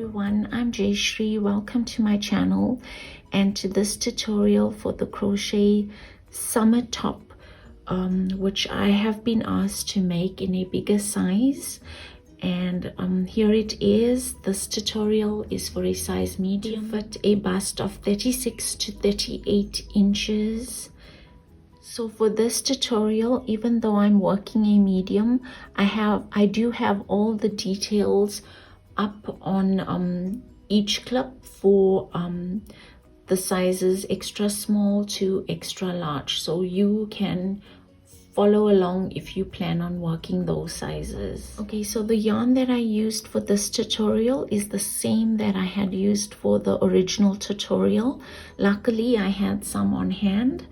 everyone, I'm Jayshri. Welcome to my channel and to this tutorial for the Crochet Summer top, which I have been asked to make in a bigger size. And here it is. This tutorial is for a size medium, but a bust of 36 to 38 inches. So for this tutorial, even though I'm working a medium, I do have all the details up on each clip for the sizes extra small to extra large, so you can follow along if you plan on working those sizes. Okay, so the yarn that I used for this tutorial is the same that I had used for the original tutorial. Luckily I had some on hand.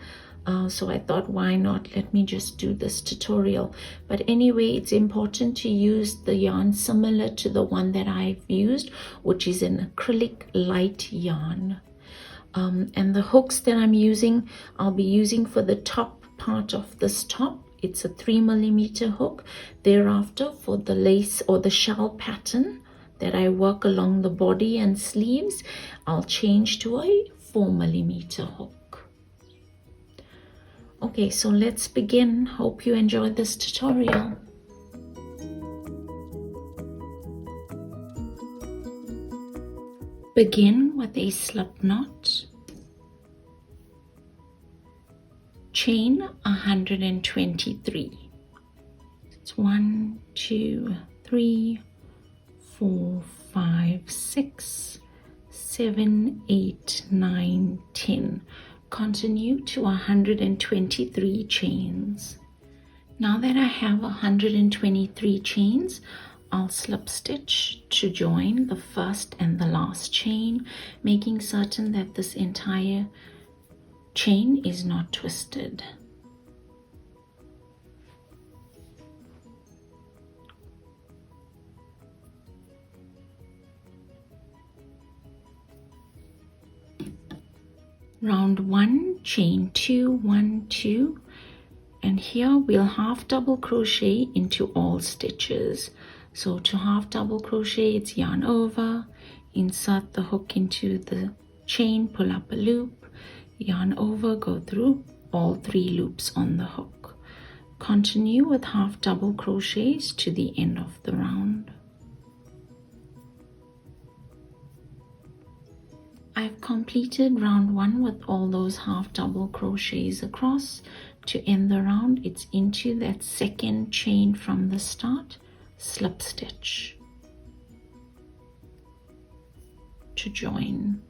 So I thought, why not, let me just do this tutorial. But anyway, it's important to use the yarn similar to the one that I've used, which is an acrylic light yarn. And the hooks that I'm using, I'll be using for the top part of this top. It's a 3mm hook. Thereafter, for the lace or the shell pattern that I work along the body and sleeves, I'll change to a 4mm hook. Okay, so let's begin. Hope you enjoyed this tutorial. Begin with a slip knot. Chain 123. It's 1, 2, 3, 4, 5, 6, 7, 8, 9, 10. Continue to 123 chains. Now that I have 123 chains, I'll slip stitch to join the first and the last chain, making certain that this entire chain is not twisted. Round 1, chain 2, 1, 2, and here we'll half double crochet into all stitches. So to half double crochet, it's yarn over, insert the hook into the chain, pull up a loop, yarn over, go through all 3 loops on the hook. Continue with half double crochets to the end of the round. I've completed round 1 with all those half double crochets across. To end the round, it's into that second chain from the start, slip stitch to join.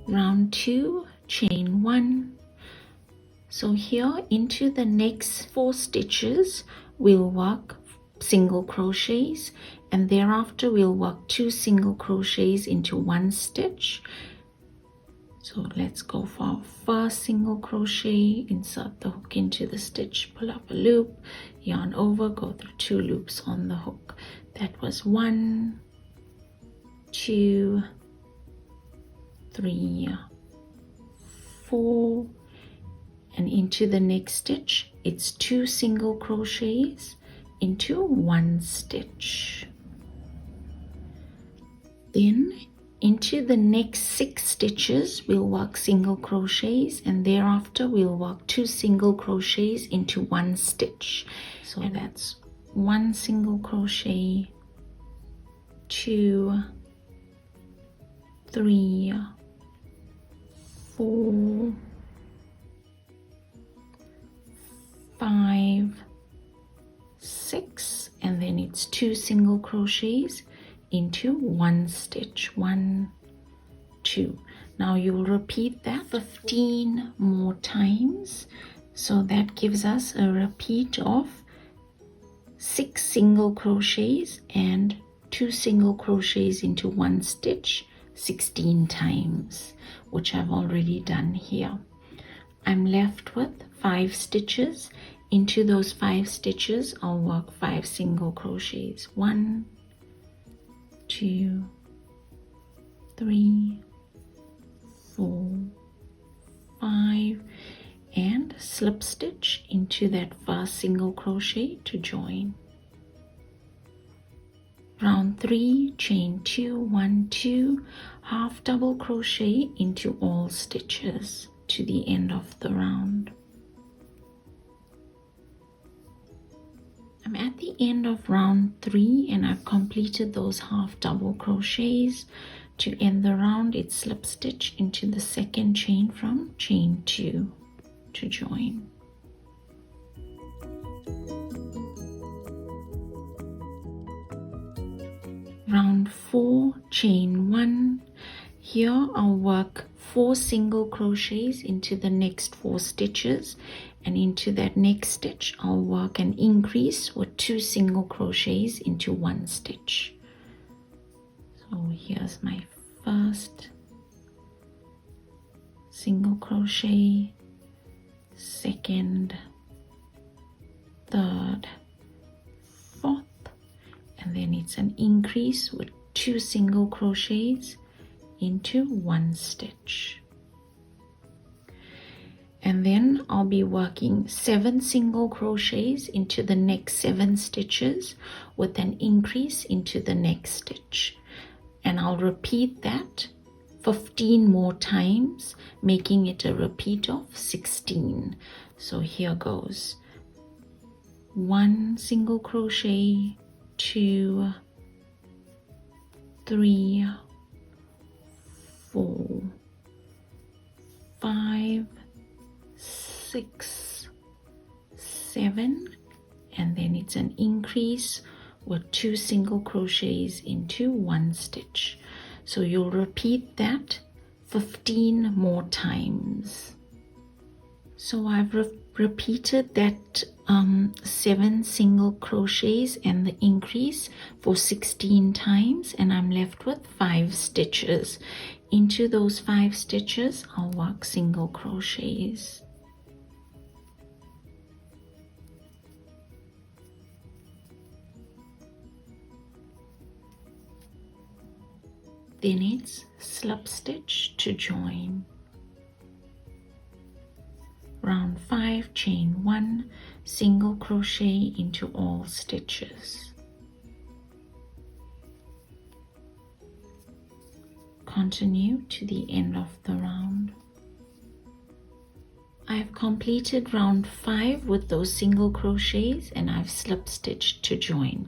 Round 2, chain 1. So here into the next 4 stitches we'll work single crochets, and thereafter we'll work 2 single crochets into 1 stitch. So let's go for our first single crochet, insert the hook into the stitch, pull up a loop, yarn over, go through 2 loops on the hook. That was 1, 2, 3, 4, and into the next stitch it's 2 single crochets into 1 stitch. Then into the next 6 stitches we'll work single crochets, and thereafter we'll work 2 single crochets into 1 stitch. So that's 1 single crochet, 2, 3, 4, 5, 6, and then it's 2 single crochets into 1 stitch. 1, 2. Now you'll repeat that 15 more times, so that gives us a repeat of 6 single crochets and 2 single crochets into 1 stitch 16 times, which I've already done here. I'm left with 5 stitches. Into those 5 stitches I'll work 5 single crochets. 1, 2, 3, 4, 5, and slip stitch into that first single crochet to join. Round 3, chain 2, 1, 2, half double crochet into all stitches to the end of the round. I'm at the end of round 3 and I've completed those half double crochets. To end the round, it's slip stitch into the second chain from chain 2 to join. Round 4, chain 1. Here I'll work 4 single crochets into the next 4 stitches, and into that next stitch I'll work an increase with 2 single crochets into 1 stitch. So here's my first single crochet, second, third, fourth, and then it's an increase with 2 single crochets into 1 stitch. And then I'll be working 7 single crochets into the next 7 stitches with an increase into the next stitch. And I'll repeat that 15 more times, making it a repeat of 16. So here goes. 1 single crochet, 2, 3, 4, 5, 6, 7, and then it's an increase with 2 single crochets into 1 stitch. So you'll repeat that 15 more times. So I've repeated that 7 single crochets and the increase for 16 times, and I'm left with 5 stitches. Into those 5 stitches I'll work single crochets. Then it's slip stitch to join. Round 5, chain 1, single crochet into all stitches. Continue to the end of the round. I've completed round 5 with those single crochets and I've slip stitched to join.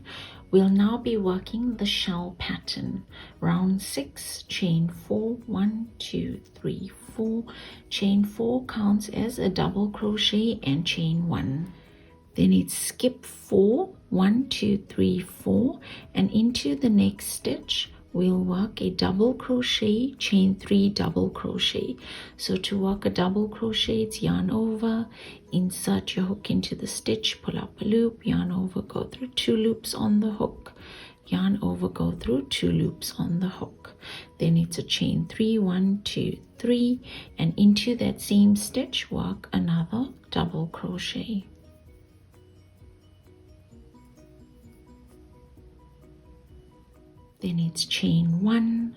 We'll now be working the shell pattern. Round 6, chain 4, 1, 2, 3, 4. Chain 4 counts as a double crochet and chain 1. Then it's skip 4, 1, 2, 3, 4, and into the next stitch we'll work a double crochet, chain 3 double crochet. So to work a double crochet, it's yarn over, insert your hook into the stitch, pull up a loop, yarn over, go through 2 loops on the hook, yarn over, go through 2 loops on the hook. Then it's a chain 3, 1, 2, 3, and into that same stitch work another double crochet. Then it's chain 1,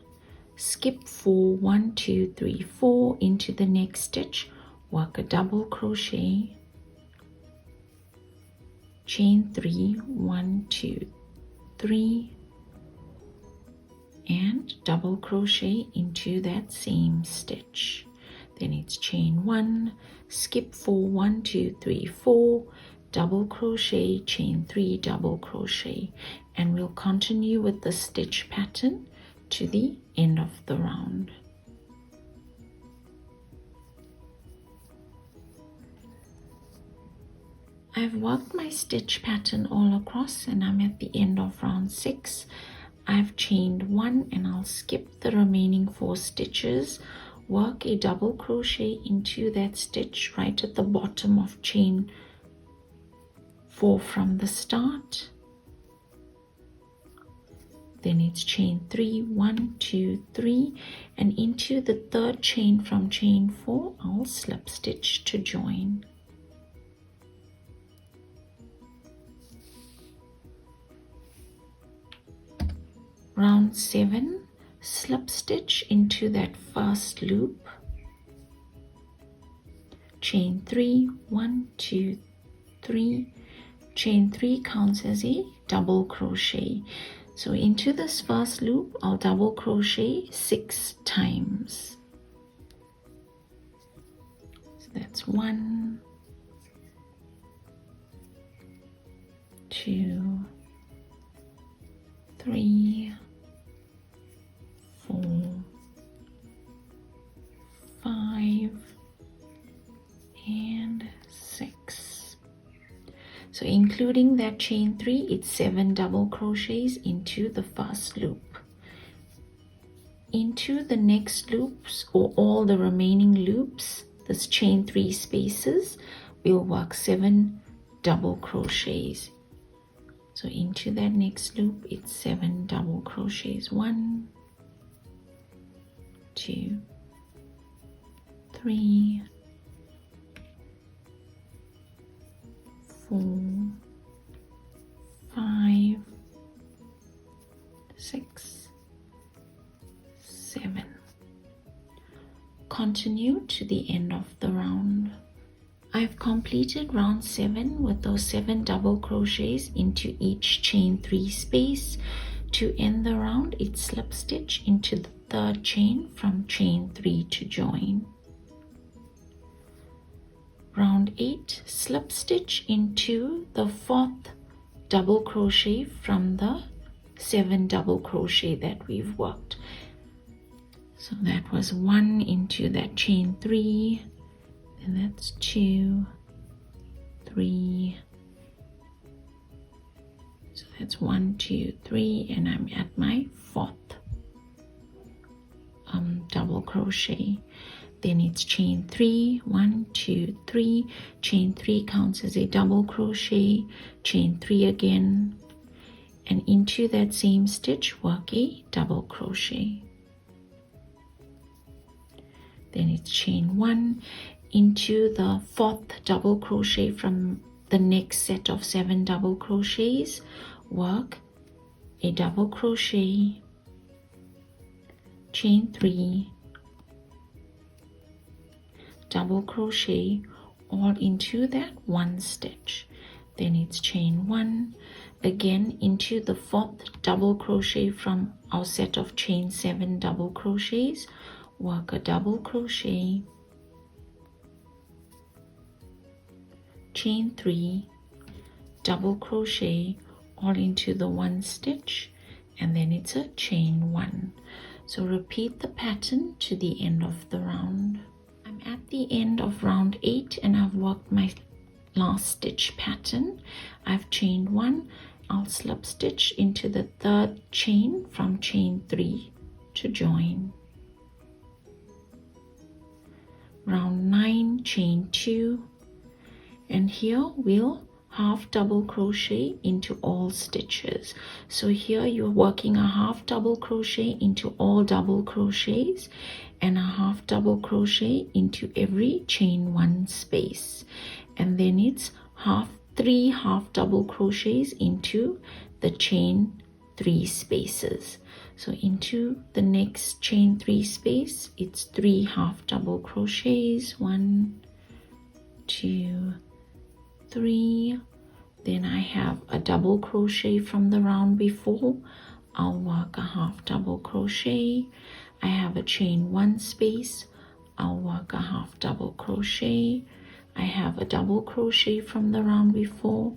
skip 4, 1, 2, 3, 4, into the next stitch, work a double crochet, chain 3, 1, 2, 3, and double crochet into that same stitch. Then it's chain 1, skip 4, 1, 2, 3, 4, double crochet, chain 3, double crochet, and we'll continue with the stitch pattern to the end of the round. I've worked my stitch pattern all across and I'm at the end of round 6. I've chained 1 and I'll skip the remaining 4 stitches, work a double crochet into that stitch right at the bottom of chain 4 from the start. Then it's chain 3, 1, 2, 3, and into the third chain from chain 4 I'll slip stitch to join. Round 7, slip stitch into that first loop, chain 3, 1, 2, 3, chain 3 counts as a double crochet. So into this first loop, I'll double crochet 6 times. So that's 1, 2, 3, 4, 5, and 6. So including that chain 3, it's 7 double crochets into the first loop. Into the next loops, or all the remaining loops, this chain 3 spaces, we'll work 7 double crochets. So into that next loop, it's 7 double crochets. 1, 2, 3, 4, 5, 6, 7. Continue to the end of the round. I've completed round 7 with those 7 double crochets into each chain 3 space. To end the round, it's slip stitch into the third chain from chain 3 to join. Round 8, slip stitch into the 4th double crochet from the 7 double crochet that we've worked. So that was 1 into that chain 3, and that's 2, 3, so that's 1, 2, 3, and I'm at my 4th double crochet. Then it's chain 3, 1, 2, 3, chain 3 counts as a double crochet, chain 3 again, and into that same stitch work a double crochet. Then it's chain 1 into the 4th double crochet from the next set of 7 double crochets, work a double crochet, chain 3, double crochet, all into that one stitch. Then it's chain 1 again into the 4th double crochet from our set of chain 7 double crochets, work a double crochet, chain 3, double crochet, all into the one stitch, and then it's a chain 1. So repeat the pattern to the end of the round. I'm at the end of round 8 and I've worked my last stitch pattern. I've chained 1, I'll slip stitch into the 3rd chain from chain 3 to join. Round 9, chain 2, and here we'll half double crochet into all stitches. So here you're working a half double crochet into all double crochets and a half double crochet into every chain 1 space, and then it's 3 half double crochets into the chain 3 spaces. So into the next chain 3 space, it's 3 half double crochets, 1, 2, 3. Then I have a double crochet from the round before. I'll work a half double crochet. I have a chain 1 space. I'll work a half double crochet. I have a double crochet from the round before.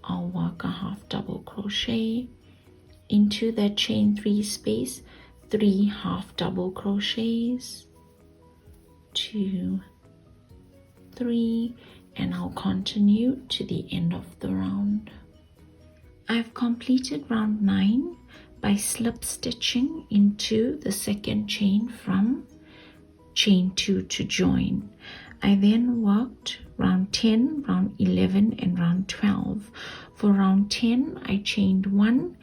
I'll work a half double crochet. Into that chain 3 space, 3 half double crochets, 2, 3, and I'll continue to the end of the round. I've completed round 9 by slip stitching into the 2nd chain from chain 2 to join. I then worked round 10, round 11, and round 12. For round 10, I chained 1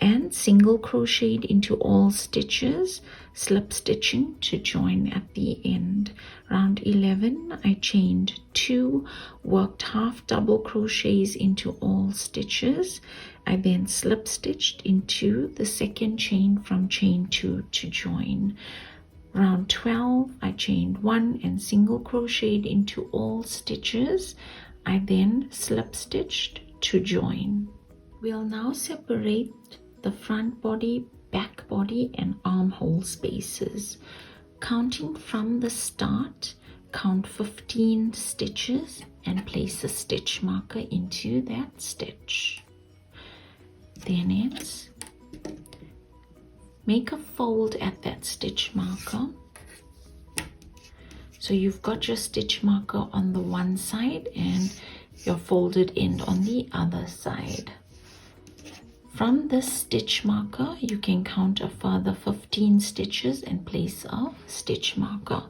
and single crocheted into all stitches, slip stitching to join at the end. Round 11, I chained 2, worked half double crochets into all stitches. I then slip stitched into the 2nd chain from chain 2 to join. Round 12, I chained 1 and single crocheted into all stitches. I then slip stitched to join. We'll now separate the front body, back body and armhole spaces. Counting from the start, count 15 stitches and place a stitch marker into that stitch. Then it's make a fold at that stitch marker. So you've got your stitch marker on the one side and your folded end on the other side. From this stitch marker, you can count a further 15 stitches and place a stitch marker.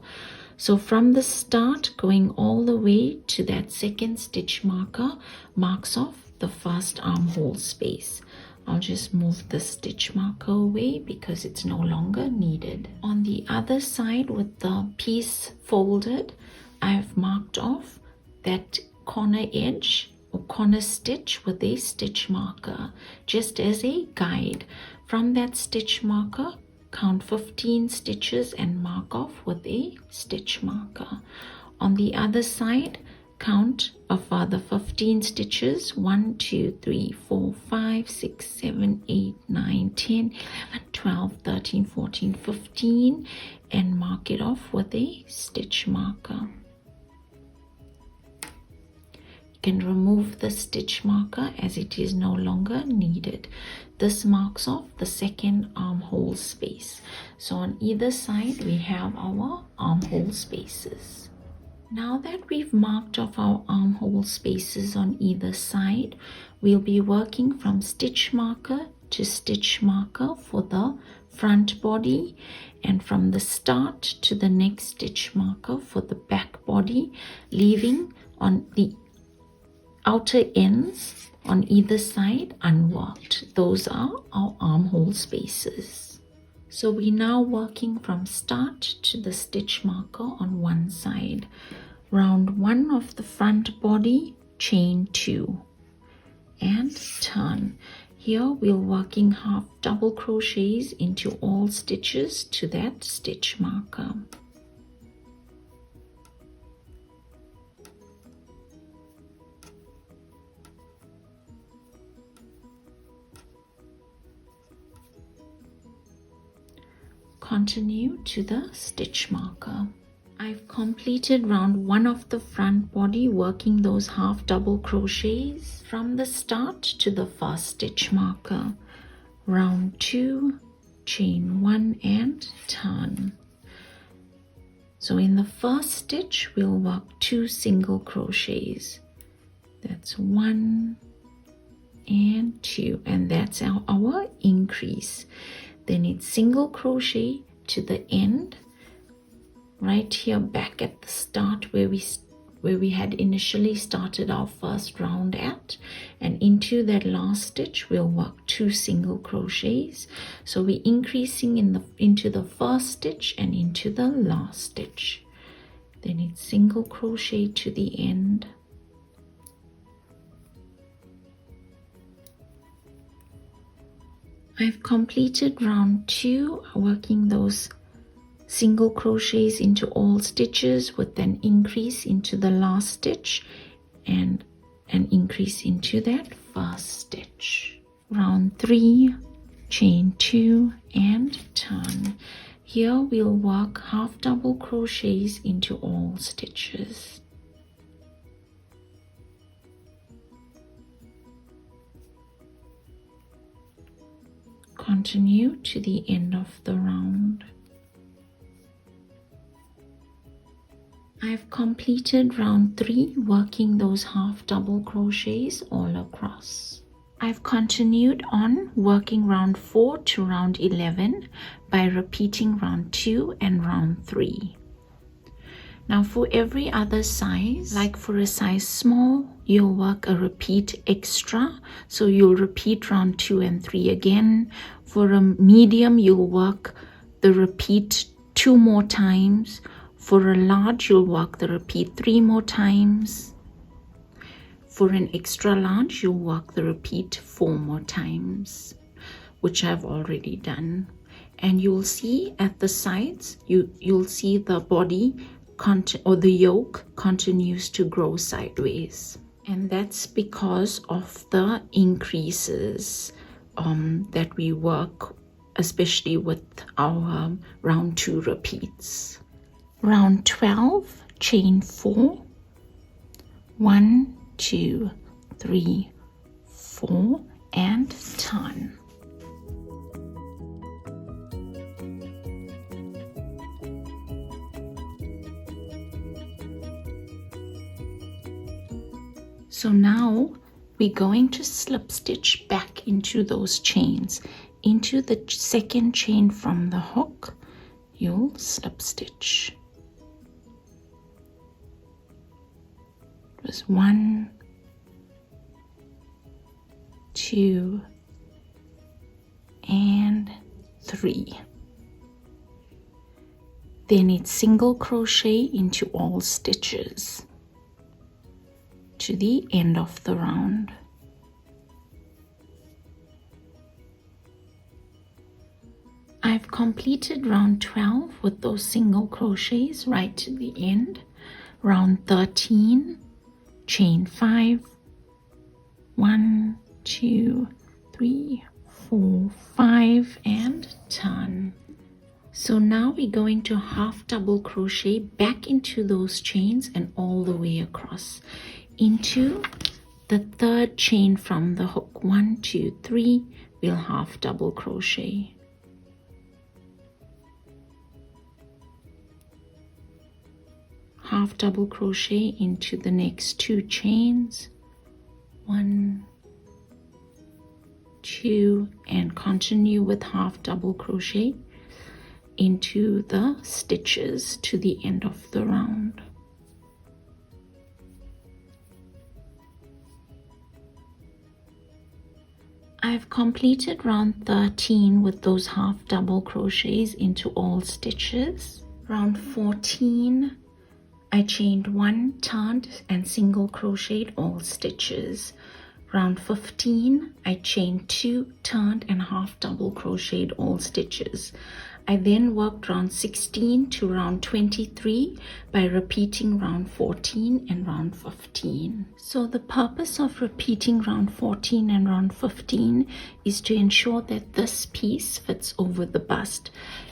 So from the start, going all the way to that second stitch marker, marks off the first armhole space. I'll just move the stitch marker away because it's no longer needed. On the other side with the piece folded, I've marked off that corner edge or corner stitch with a stitch marker, just as a guide. From that stitch marker, count 15 stitches and mark off with a stitch marker. On the other side, count a further 15 stitches. 1, 2, 3, 4, 5, 6, 7, 8, 9, 10, 11, 12, 13, 14, 15 and mark it off with a stitch marker. You can remove the stitch marker as it is no longer needed. This marks off the second armhole space. So on either side we have our armhole spaces. Now that we've marked off our armhole spaces on either side, we'll be working from stitch marker to stitch marker for the front body and from the start to the next stitch marker for the back body, leaving on the outer ends on either side unworked. Those are our armhole spaces. So we're now working from start to the stitch marker on one side. Round 1 of the front body, chain 2 and turn. Here we're working half double crochets into all stitches to that stitch marker. Continue to the stitch marker. I've completed round 1 of the front body, working those half double crochets from the start to the first stitch marker. Round 2, chain 1 and turn. So in the first stitch we'll work 2 single crochets. That's 1 and 2 and that's our increase. Then it's single crochet to the end right here back at the start where we had initially started our first round at, and into that last stitch we'll work 2 single crochets. So we're increasing into the first stitch and into the last stitch. Then it's single crochet to the end. I've completed round 2, working those single crochets into all stitches with an increase into the last stitch and an increase into that first stitch. Round 3, chain 2 and turn. Here we'll work half double crochets into all stitches. Continue to the end of the round. I've completed round 3, working those half double crochets all across. I've continued on working round 4 to round 11 by repeating round 2 and round 3. Now for every other size, like for a size small, you'll work a repeat extra. So you'll repeat round 2 and 3 again. For a medium, you'll work the repeat 2 more times. For a large, you'll work the repeat 3 more times. For an extra large, you'll work the repeat 4 more times, which I've already done. and you'll see at the sides, you'll see the body or the yoke continues to grow sideways, and that's because of the increases that we work, especially with our round 2 repeats. Round 12, chain 4, 1, 2, 3, 4, and turn. So now we're going to slip stitch back into those chains. Into the second chain from the hook, you'll slip stitch. It was 1, 2, and 3. Then it's single crochet into all stitches to the end of the round. I've completed round 12 with those single crochets right to the end. Round 13, chain 5, 1, 2, 3, 4, 5, and turn. So now we're going to half double crochet back into those chains and all the way across into the third chain from the hook. 1, 2, 3, we'll half double crochet. Half double crochet into the next 2 chains. 1, 2, and continue with half double crochet into the stitches to the end of the round. I've completed round 13 with those half double crochets into all stitches. Round 14, I chained 1, turned, and single crocheted all stitches. Round 15, I chained 2, turned, and half double crocheted all stitches. I then worked round 16 to round 23 by repeating round 14 and round 15. So the purpose of repeating round 14 and round 15 is to ensure that this piece fits over the bust.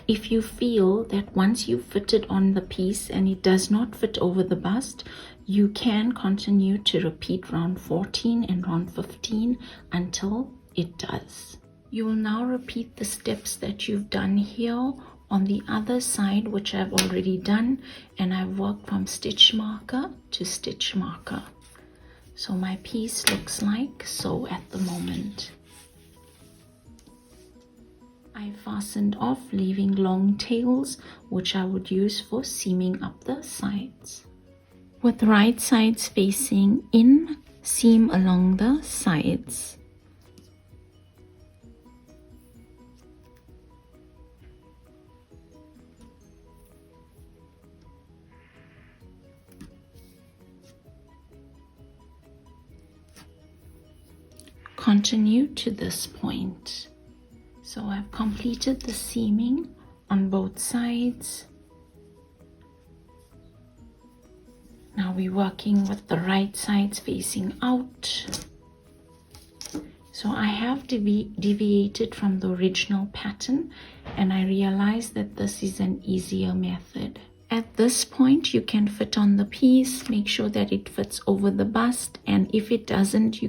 If you feel that once you fit it on the piece and it does not fit over the bust, you can continue to repeat round 14 and round 15 until it does. You will now repeat the steps that you've done here on the other side, which I've already done, and I've worked from stitch marker to stitch marker. So my piece looks like so at the moment. I fastened off, leaving long tails, which I would use for seaming up the sides. With right sides facing in, seam along the sides. Continue to this point. So I've completed the seaming on both sides. Now we're working with the right sides facing out. So I have deviated from the original pattern, and I realized that this is an easier method. At this point, you can fit on the piece, make sure that it fits over the bust, and if it doesn't,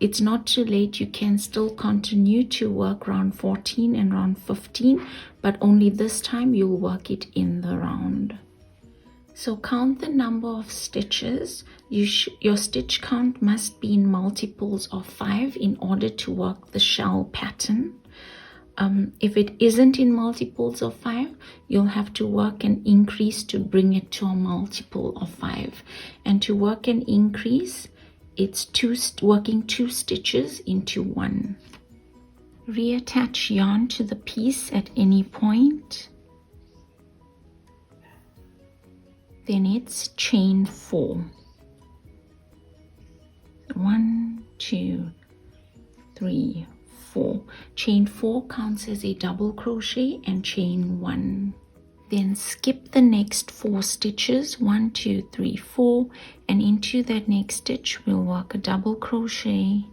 it's not too late. You can still continue to work round 14 and round 15, but only this time you'll work it in the round. So count the number of stitches. Your stitch count must be in multiples of 5 in order to work the shell pattern. If it isn't in multiples of 5, you'll have to work an increase to bring it to a multiple of 5. And to work an increase, it's working 2 stitches into 1. Reattach yarn to the piece at any point. Then it's chain 4. 1, 2, 3, 4. Chain 4 counts as a double crochet and chain 1. Then skip the next 4 stitches, 1, 2, 3, 4, and into that next stitch we'll work a double crochet,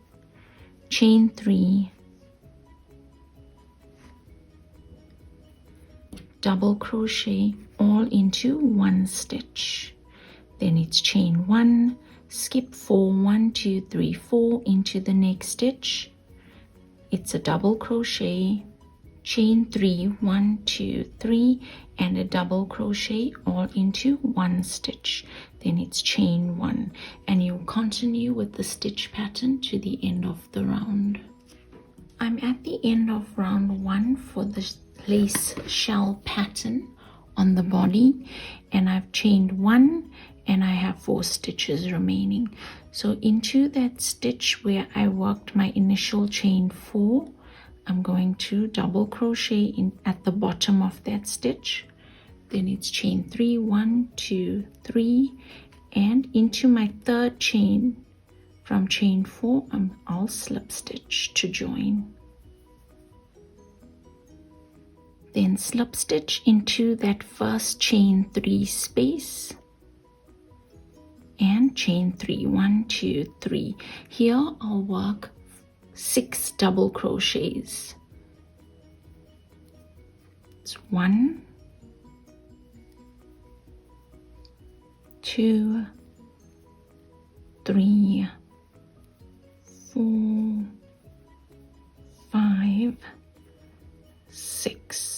chain 3, double crochet, all into 1 stitch. Then it's chain 1, skip 4, 1, 2, 3, 4 into the next stitch. It's a double crochet, chain 3, 1, 2, 3, and a double crochet all into 1 stitch. Then it's chain 1, and you continue with the stitch pattern to the end of the round. I'm at the end of round 1 for the lace shell pattern on the body, and I've chained 1 and I have 4 stitches remaining. So into that stitch where I worked my initial chain 4, I'm going to double crochet in at the bottom of that stitch. Then it's chain 3, 1, 2, 3, and into my third chain from chain 4 I'll slip stitch to join. Then slip stitch into that first chain 3 space and chain 3, 1, 2, 3. Here I'll work 6 double crochets. It's 1, 2, 3, 4, 5, 6.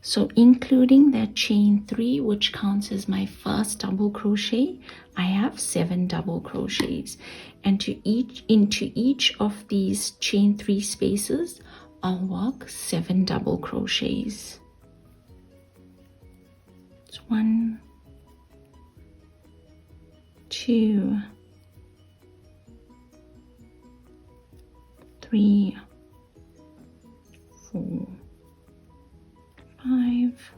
So including that chain 3, which counts as my first double crochet, I have 7 double crochets, and into each of these chain 3 spaces I'll work 7 double crochets. It's 1, 2, 3, 4, 5,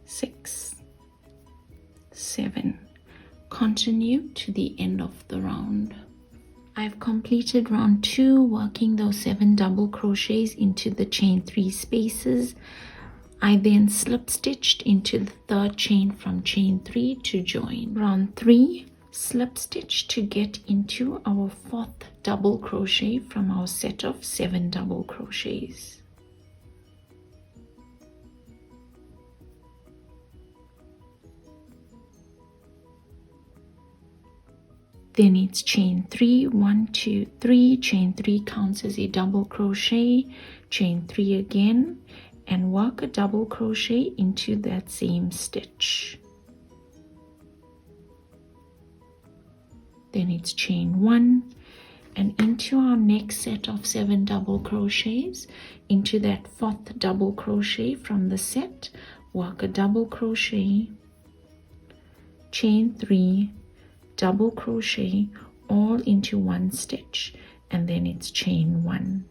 6, 7. Continue to the end of the round. I've completed round 2 working those 7 double crochets into the chain 3 spaces. I then slip stitched into the third chain from chain 3 to join. Round 3, slip stitch to get into our 4th double crochet from our set of 7 double crochets. Then it's chain 3, 1, 2, 3, chain 3 counts as a double crochet, chain 3 again, and work a double crochet into that same stitch. Then it's chain 1, and into our next set of 7 double crochets, into that 4th double crochet from the set, work a double crochet, chain 3, double crochet all into 1 stitch, and then it's chain 1.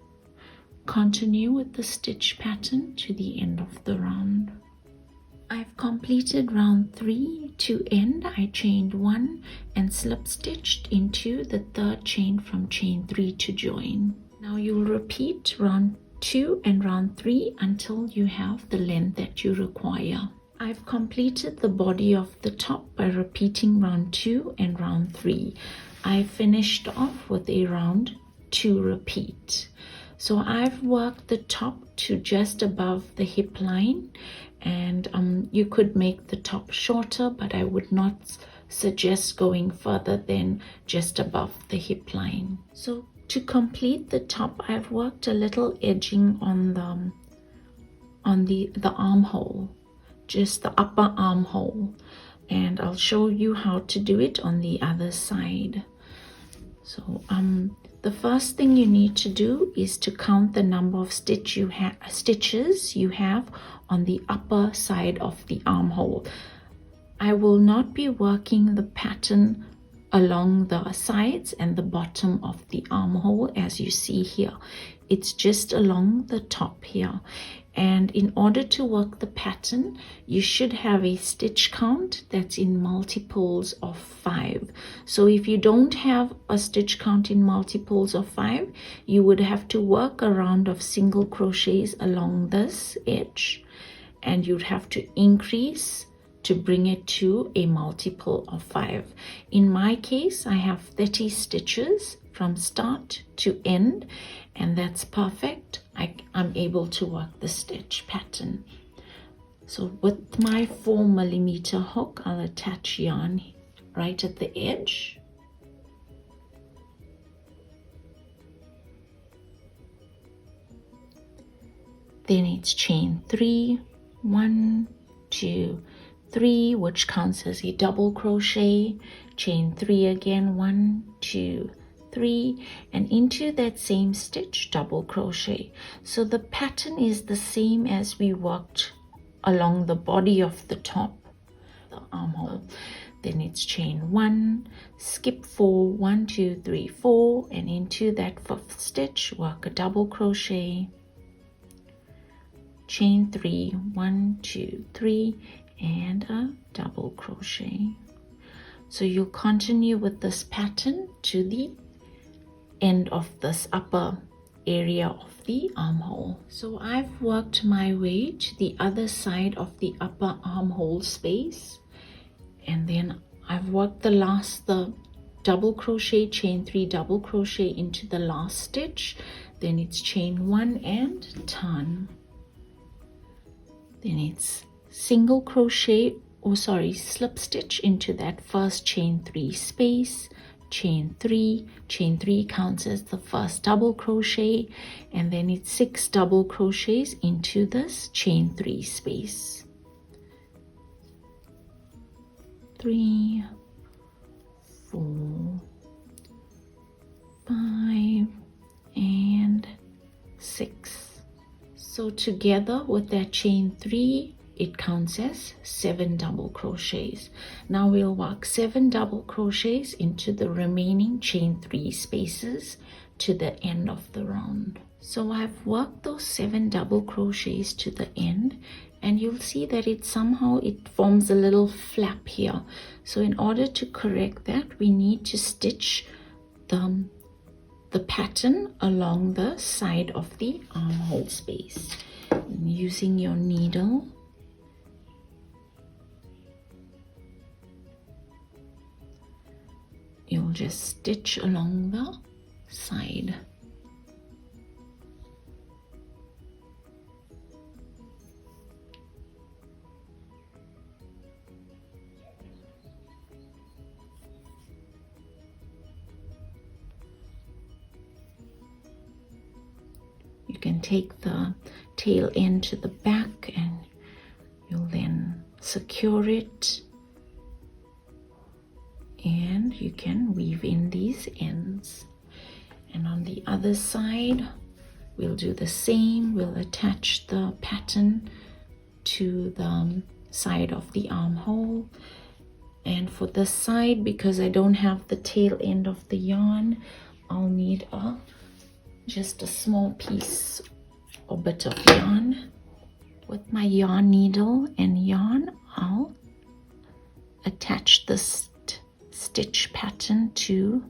Continue with the stitch pattern to the end of the round. I've completed round 3. To end, I chained 1 and slip stitched into the third chain from chain 3 to join. Now you'll repeat round 2 and round 3 until you have the length that you require. I've completed the body of the top by repeating round 2 and round 3. I finished off with a round 2 repeat. So I've worked the top to just above the hip line, and you could make the top shorter, but I would not suggest going further than just above the hip line. So to complete the top, I've worked a little edging on the armhole, just the upper armhole, and I'll show you how to do it on the other side. So the first thing you need to do is to count the number of stitches you have on the upper side of the armhole. I will not be working the pattern along the sides and the bottom of the armhole, as you see here. It's just along the top here. And in order to work the pattern, you should have a stitch count that's in multiples of 5. So if you don't have a stitch count in multiples of 5, you would have to work a round of single crochets along this edge, and you'd have to increase to bring it to a multiple of 5. In my case, I have 30 stitches from start to end, and that's perfect. I'm able to work the stitch pattern. So with my 4mm hook, I'll attach yarn right at the edge. Then it's chain 3, 1, 2, 3, which counts as a double crochet, chain 3 again, 1, 2, 3, and into that same stitch double crochet. So the pattern is the same as we worked along the body of the top, the armhole. Then it's chain 1, skip 4, 1, 2, 3, 4, and into that 5th stitch work a double crochet, chain 3, 1, 2, 3, and a double crochet. So you'll continue with this pattern to the end of this upper area of the armhole. So I've worked my way to the other side of the upper armhole space, and then I've worked the double crochet, chain 3, double crochet into the last stitch. Then it's chain 1 and turn. Then it's single crochet, slip stitch into that first chain 3 space, chain 3 counts as the first double crochet, and then it's 6 double crochets into this chain 3 space. 3, 4, 5, and 6. So together with that chain 3, it counts as 7 double crochets. Now we'll work 7 double crochets into the remaining chain 3 spaces to the end of the round. So I've worked those 7 double crochets to the end, and you'll see that it forms a little flap here. So in order to correct that, we need to stitch the pattern along the side of the armhole space. And using your needle, you'll just stitch along the side. You can take the tail end to the back, and you'll then secure it, and you can weave in these ends. And on the other side, we'll do the same. We'll attach the pattern to the side of the armhole. And for this side, because I don't have the tail end of the yarn, I'll need just a small piece or bit of yarn. With my yarn needle and yarn, I'll attach this stitch pattern to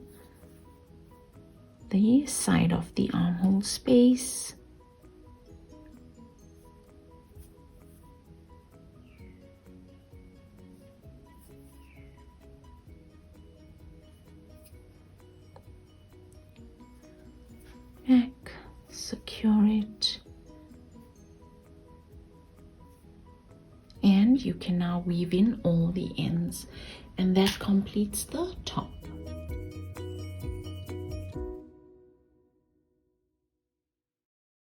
the side of the armhole space. Back, secure it, and you can now weave in all the ends, and that completes the top.